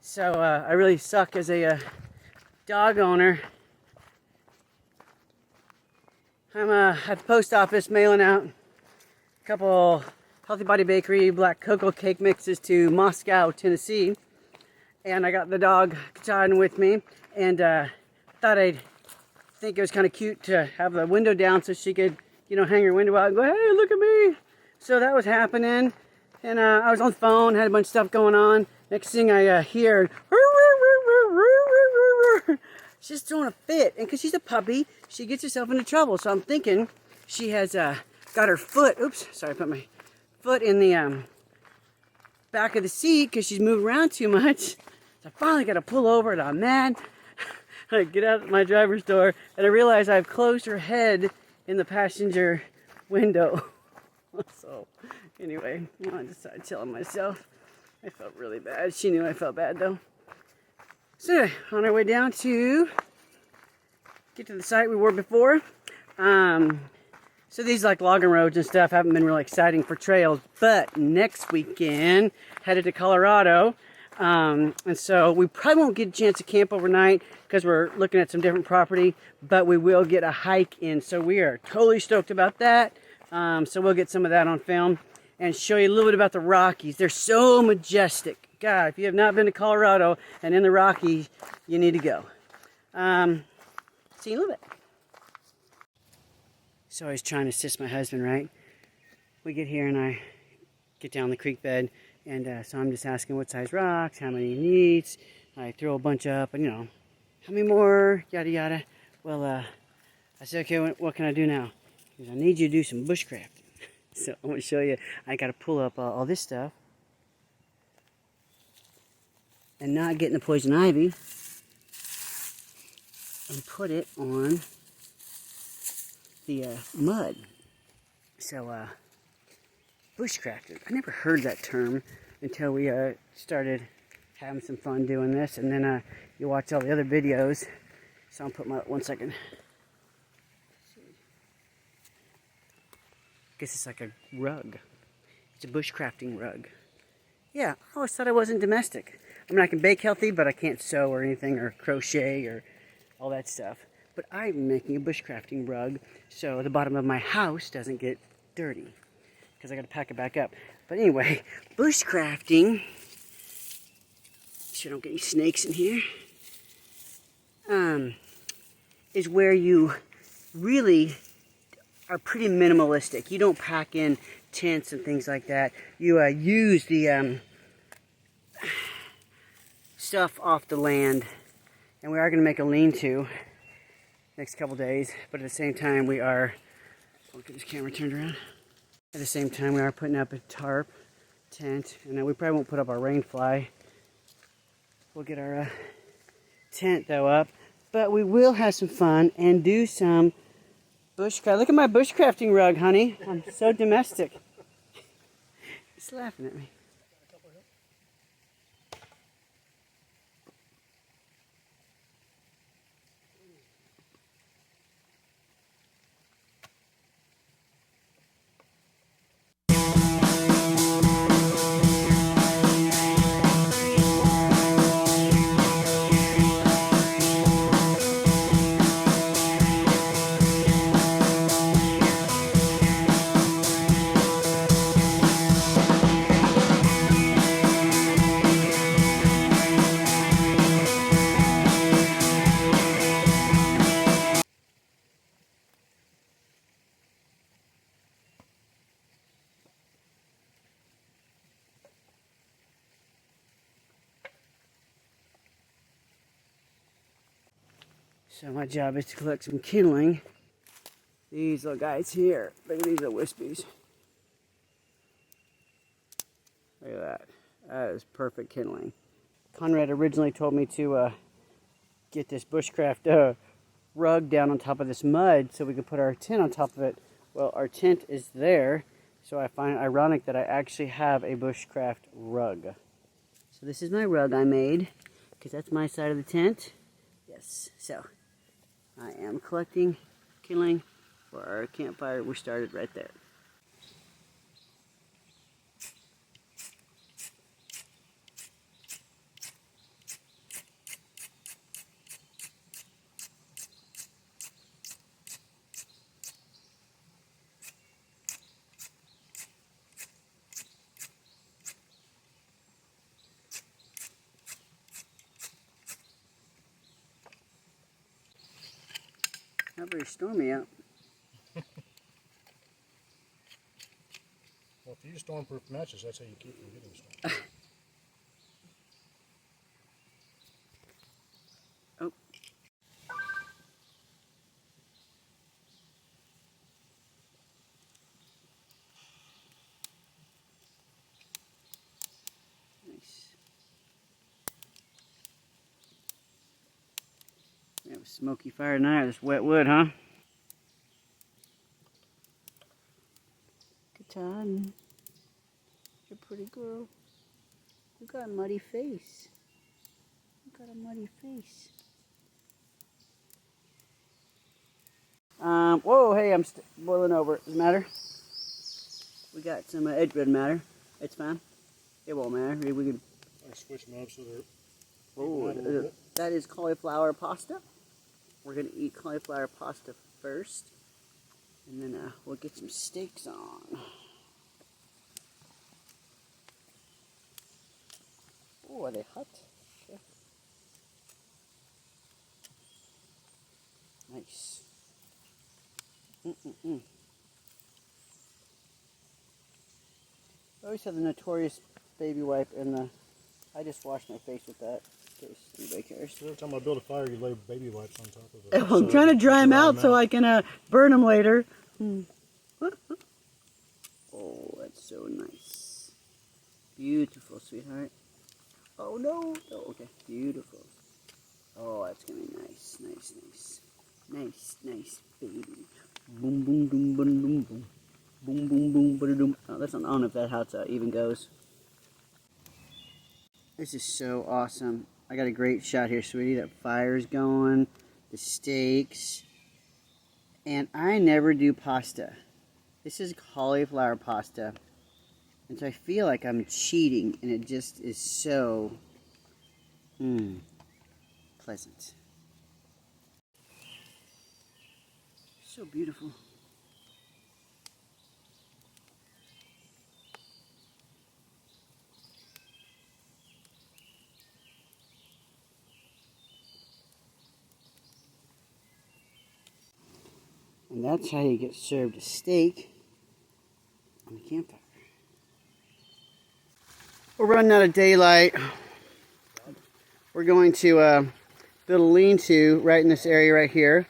So I really suck as a dog owner. I'm at the post office mailing out a couple Healthy Body Bakery black cocoa cake mixes to Moscow, Tennessee. And I got the dog Katan with me, and thought I'd think it was kind of cute to have the window down so she could, you know, hang her window out and go, hey, look at me. So that was happening, and I was on the phone, had a bunch of stuff going on. Next thing I hear, she's throwing a fit, and because she's a puppy, she gets herself into trouble. So I'm thinking she has got her foot, oops, sorry, I put my foot in the back of the seat because she's moving around too much. So I finally got to pull over, and I'm mad. I get out my driver's door, and I realize I've closed her head in the passenger window. So, anyway, I decided to tell myself. I felt really bad. She knew I felt bad, though. So, anyway, on our way down to get to the site we were before. So these like logging roads and stuff haven't been really exciting for trails, but next weekend, headed to Colorado. And so we probably won't get a chance to camp overnight because we're looking at some different property, but we will get a hike in. So we are totally stoked about that. So we'll get some of that on film and show you a little bit about the Rockies. They're so majestic. God, if you have not been to Colorado and in the Rockies, you need to go. See you in a little bit. So I was trying to assist my husband, right? We get here and I get down the creek bed, and so I'm just asking what size rocks, how many he needs. I throw a bunch up, and you know, how many more, yada yada. Well, I said, okay, what can I do now? He goes, I need you to do some bushcrafting. So I'm going to show you. I got to pull up all this stuff and not get in the poison ivy and put it on the mud. So bushcrafting. I never heard that term until we started having some fun doing this, and then you watch all the other videos. So I'll put my, one second. I guess it's like a rug. It's a bushcrafting rug. Yeah, I always thought I wasn't domestic. I mean, I can bake healthy, but I can't sew or anything, or crochet, or all that stuff. But I'm making a bushcrafting rug so the bottom of my house doesn't get dirty, because I got to pack it back up. But anyway, bushcrafting, so I don't get any snakes in here, is where you really are pretty minimalistic. You don't pack in tents and things like that. You use the stuff off the land, and we are going to make a lean-to next couple days, but at the same time we are, I'll get this camera turned around. At the same time we are putting up a tarp tent, and we probably won't put up our rain fly. We'll get our tent though up, but we will have some fun and do some bushcraft. Look at my bushcrafting rug, honey. I'm so domestic. He's laughing at me. So my job is to collect some kindling. These little guys here. Look at these little wispies. Look at that. That is perfect kindling. Conrad originally told me to get this bushcraft rug down on top of this mud so we could put our tent on top of it. Well, our tent is there, so I find it ironic that I actually have a bushcraft rug. So this is my rug I made, because that's my side of the tent. Yes, so I am collecting kindling for our campfire. We started right there. Not very stormy out. Well, if you use storm-proof matches, that's how you keep from getting storm. Oh. Nice. We have a smoky fire tonight, this wet wood, huh? Katan, you're a pretty girl. You got a muddy face. You got a muddy face. Whoa, hey, I'm boiling over. Does it matter? We got some Edgewood matter. It's fine. It won't matter. Maybe we can. I switch them up so they're. Oh, that is cauliflower pasta. We're gonna eat cauliflower pasta first, and then we'll get some steaks on. Oh, are they hot? Okay. Nice. I always have the notorious baby wipe, and I just wash my face with that, in case anybody cares. Every time I build a fire, you lay baby wipes on top of it. Oh, I'm trying to dry them out so I can burn them later. Oh, that's so nice. Beautiful, sweetheart. Oh, no. Oh, okay. Beautiful. Oh, that's going to be nice, nice, nice. Nice, nice, baby. Boom, boom, boom, boom, boom, boom. Boom, boom, boom, boom, boom. Oh, that's not, I don't know if that's how it even goes. This is so awesome. I got a great shot here, sweetie. That fire's going, the steaks. And I never do pasta. This is cauliflower pasta. And so I feel like I'm cheating, and it just is so pleasant. So beautiful. And that's how you get served a steak on the campfire. We're running out of daylight. We're going to build a lean-to right in this area right here.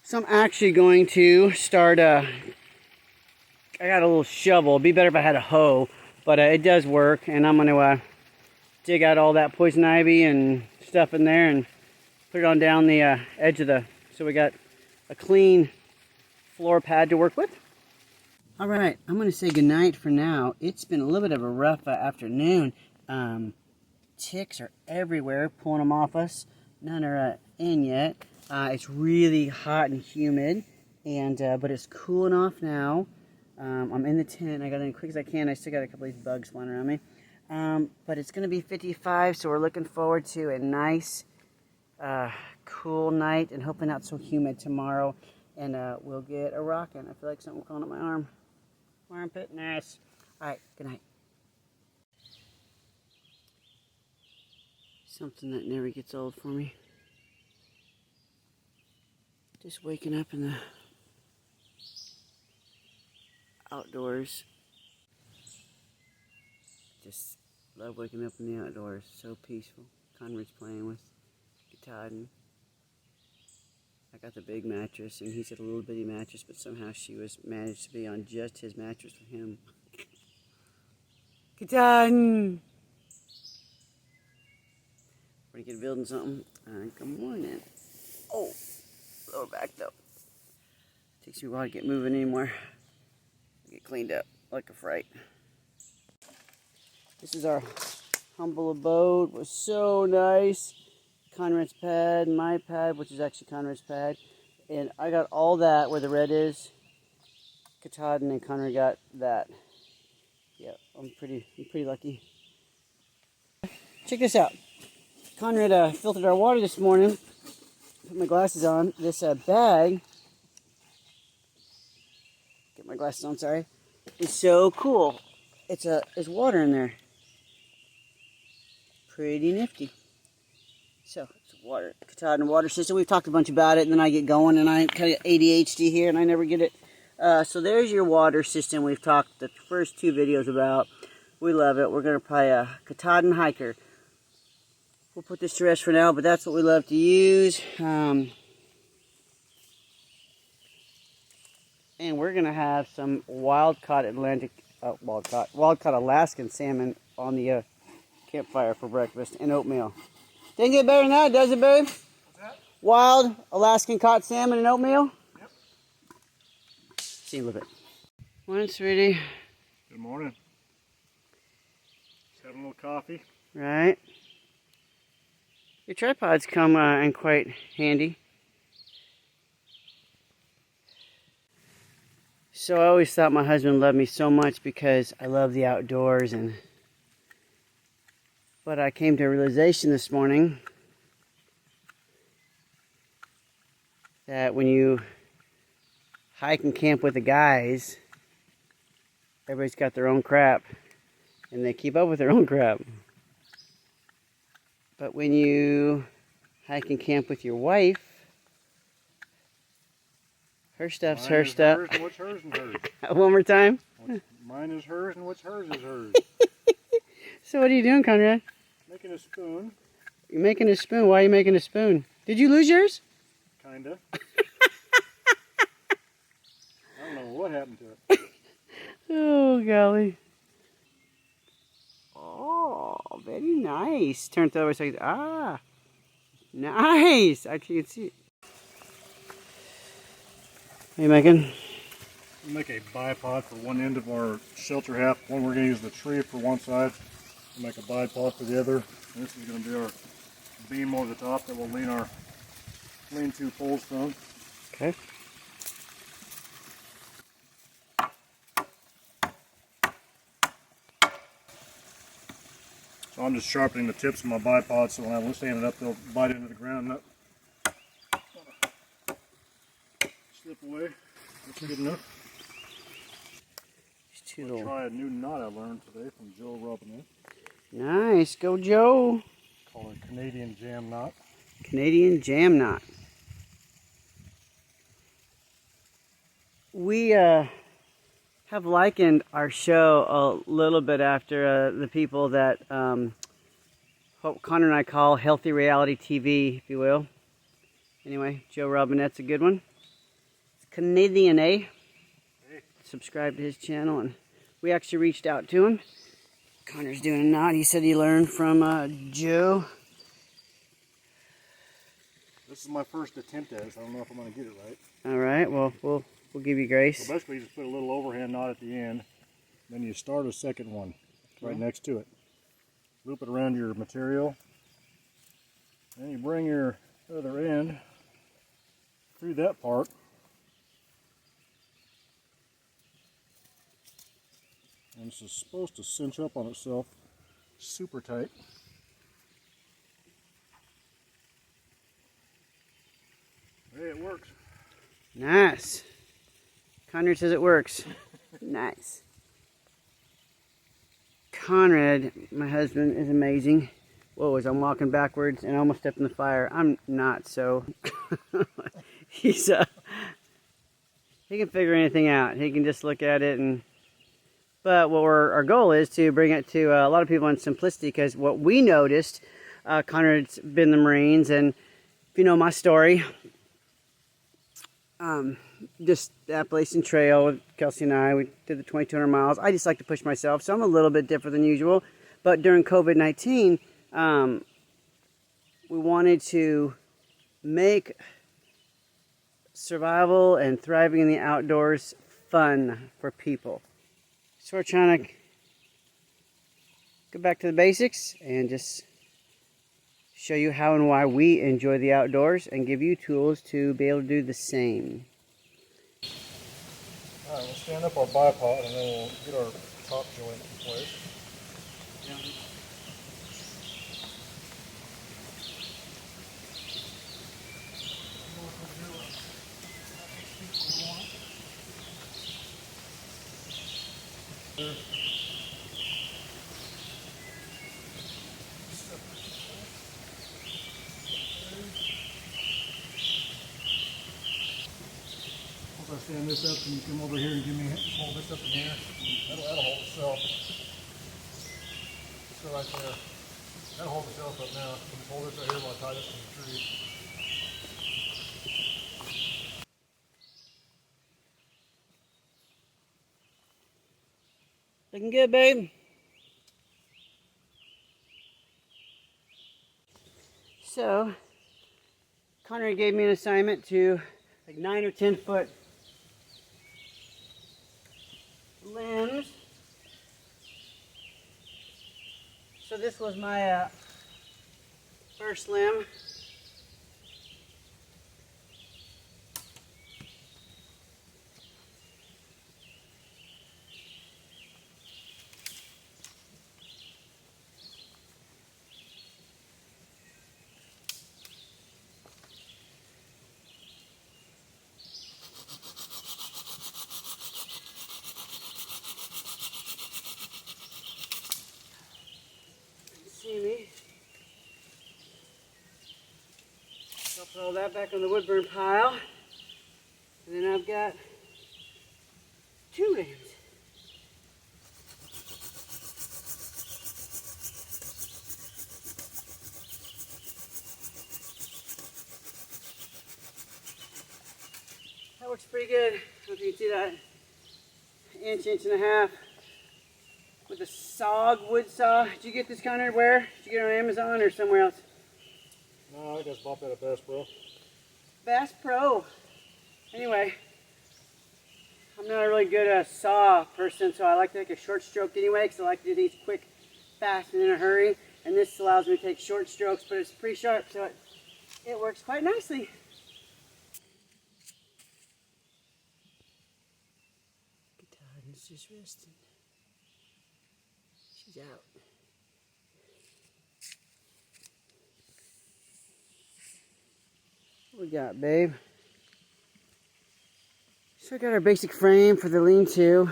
So I'm actually going to start, I got a little shovel. It'd be better if I had a hoe, but it does work. And I'm going to dig out all that poison ivy and stuff in there and put it on down the edge of the, so we got a clean floor pad to work with. All right, I'm going to say goodnight for now. It's been a little bit of a rough afternoon. Ticks are everywhere, pulling them off us. None are in yet. It's really hot and humid, and but it's cooling off now. I'm in the tent. I got in as quick as I can. I still got a couple of these bugs flying around me. But it's going to be 55, so we're looking forward to a nice, cool night, and hopefully not so humid tomorrow. And we'll get a rockin'. I feel like something crawling up my arm. Armpit, nice. All right, good night. Something that never gets old for me. Just waking up in the outdoors. Just love waking up in the outdoors. So peaceful. Conrad's playing with guitar. I got the big mattress, and he's got a little bitty mattress, but somehow she managed to be on just his mattress with him. Katan! We're gonna get building something. Good morning. Oh, lower back though. Takes me a while to get moving anymore. Get cleaned up like a fright. This is our humble abode. It was so nice. Conrad's pad, my pad, which is actually Conrad's pad, and I got all that where the red is. Katahdin and Conrad got that. Yeah, I'm pretty lucky. Check this out. Conrad filtered our water this morning. Put my glasses on. This bag. Get my glasses on. Sorry. It's so cool. There's water in there. Pretty nifty. So it's a water, Katahdin water system. We've talked a bunch about it, and then I get going, and I kind of ADHD here, and I never get it. So there's your water system we've talked the first 2 videos about. We love it. We're going to apply a Katahdin hiker. We'll put this to rest for now, but that's what we love to use. And we're going to have some wild-caught Alaskan salmon on the campfire for breakfast and oatmeal. Didn't get better than that, does it, babe? What's that? Wild Alaskan caught salmon and oatmeal? Yep. See a little bit. Morning, sweetie. Good morning. Just having a little coffee. Right. Your tripods come in quite handy. So I always thought my husband loved me so much because I love the outdoors, but I came to a realization this morning that when you hike and camp with the guys, everybody's got their own crap and they keep up with their own crap. But when you hike and camp with your wife, her stuff's her stuff. Mine is hers and what's hers and hers. One more time. Mine is hers and what's hers is hers. So what are you doing, Conrad? Making a spoon. You're making a spoon. Why are you making a spoon? Did you lose yours? Kinda. I don't know what happened to it. Oh, golly. Oh, very nice. Turn it over so nice. Actually, you can see it. What are you making? We'll make a bipod for one end of our shelter half. One we're going to use the tree for one side. We'll make a bipod for the other. And this is going to be our beam over the top that we'll lean our lean-to poles from. Okay. So I'm just sharpening the tips of my bipod so when I stand it up they'll bite into the ground and not slip away. That's good enough. I'll try a new knot I learned today from Joe Robinette. Nice. Go, Joe. Called a Canadian jam knot. Canadian jam knot. We have likened our show a little bit after the people that Connor and I call healthy reality TV, if you will. Anyway, Joe Robinette's a good one. It's Canadian, eh? Hey. Subscribe to his channel, and we actually reached out to him. Connor's doing a knot. He said he learned from Joe. This is my first attempt at it, so I don't know if I'm going to get it right. All right, well, we'll give you grace. So basically you just put a little overhand knot at the end, then you start a second one right next to it. Loop it around your material, and you bring your other end through that part. And this is supposed to cinch up on itself super tight. Hey, it works. Nice. Conrad says it works. Nice. Conrad, my husband, is amazing. Whoa, as I'm walking backwards and I almost stepped in the fire. I'm not so. He can figure anything out. He can just look at it and. But what our goal is to bring it to a lot of people in simplicity, because what we noticed, Conrad's been in the Marines, and if you know my story, just the Appalachian Trail with Kelsey and I, we did the 2,200 miles. I just like to push myself, so I'm a little bit different than usual. But during COVID-19, we wanted to make survival and thriving in the outdoors fun for people. So we're trying to go back to the basics and just show you how and why we enjoy the outdoors and give you tools to be able to do the same. Alright, we'll stand up our bipod and then we'll get our top joint in place. stand this up and you come over here and hold this up in here. That'll hold itself. So right there. That'll hold itself up now. You can hold this right here while I tie this to the tree. Looking good, babe. So, Conrad gave me an assignment to like 9 or 10 foot limbs. So this was my first limb. See me. I'll put all that back on the wood burn pile. And then I've got 2 limbs. That works pretty good. I don't know if you can see that. Inch and a half. With a SOG wood saw. Did you get this, Conrad? Where? Did you get it on Amazon or somewhere else? No, I just bought that at Bass Pro. Bass Pro. Anyway, I'm not a really good saw person, so I like to take a short stroke anyway, because I like to do these quick, fast, and in a hurry. And this allows me to take short strokes, but it's pretty sharp, so it works quite nicely. Guitar's just resting. She's out. What we got, babe? So we got our basic frame for the lean-to.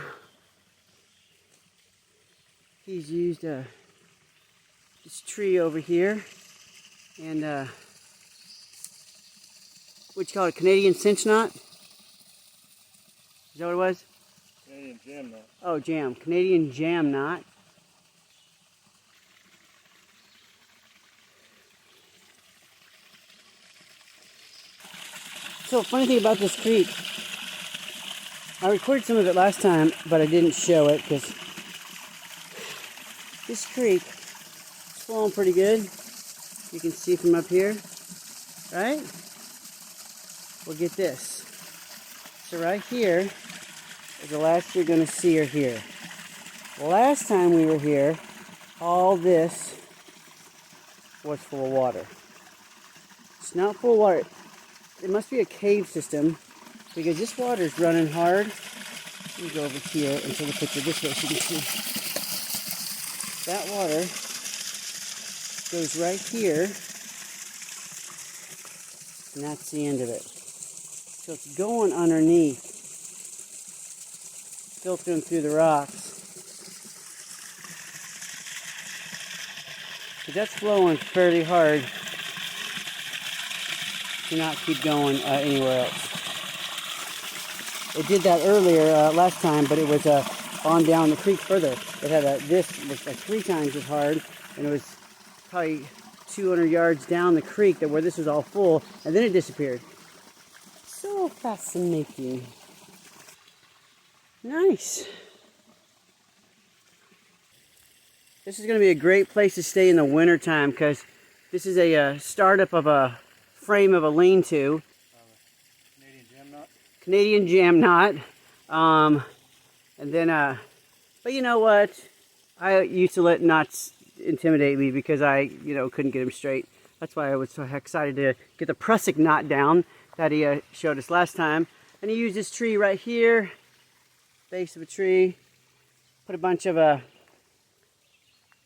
He's used this tree over here, and what you call it, Canadian cinch knot? Is that what it was? Canadian jam knot. Oh, jam. Canadian jam knot. So, funny thing about this creek, I recorded some of it last time, but I didn't show it because this creek is flowing pretty good. You can see from up here, right? Well, get this. So right here is the last you're going to see her here. Last time we were here, all this was full of water. It's not full of water. It must be a cave system because this water is running hard. Let me go over here and take a picture this way so you can see. That water goes right here, and that's the end of it. So it's going underneath, filtering through the rocks. But that's flowing fairly hard to not keep going anywhere else. It did that earlier last time, but it was on down the creek further. It had this was like 3 times as hard, and it was probably 200 yards down the creek where this was all full, and then it disappeared. So fascinating. Nice. This is going to be a great place to stay in the winter time because this is a startup of a frame of a lean-to. Canadian jam knot. Canadian jam knot. And then, but you know what? I used to let knots intimidate me because I, couldn't get them straight. That's why I was so excited to get the prusik knot down that he showed us last time. And he used this tree right here, base of a tree, put a bunch of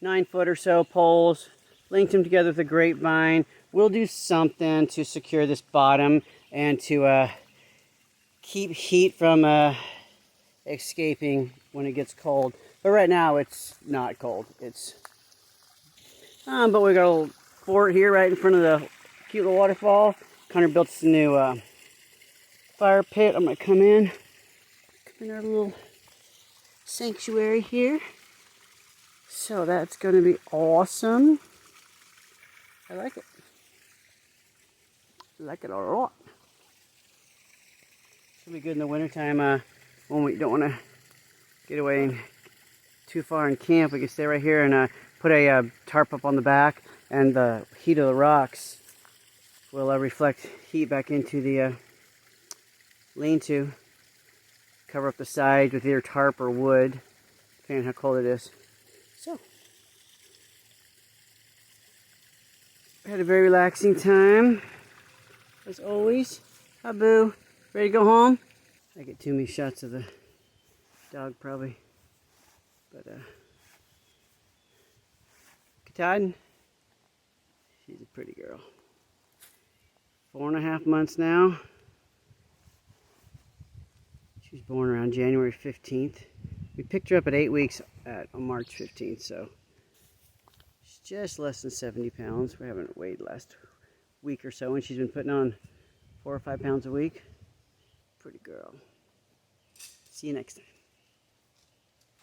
9-foot or so poles, linked them together with a grapevine. We'll do something to secure this bottom and to keep heat from escaping when it gets cold. But right now it's not cold. It's but we got a little fort here right in front of the cute little waterfall. Connor built us a new fire pit. I'm gonna come in our little sanctuary here. So that's gonna be awesome. I like it. I like it a lot. It'll be good in the wintertime when we don't want to get away too far and camp. We can stay right here and put a tarp up on the back, and the heat of the rocks will reflect heat back into the lean-to. Cover up the sides with either tarp or wood, depending on how cold it is. So, had a very relaxing time, as always. Hi, Boo. Ready to go home? I get too many shots of the dog, probably. But, Katahdin, she's a pretty girl. 4.5 months now. She was born around January 15th. We picked her up at 8 weeks on March 15th, so she's just less than 70 pounds. We haven't weighed the last week or so, and she's been putting on 4 or 5 pounds a week. Pretty girl. See you next time.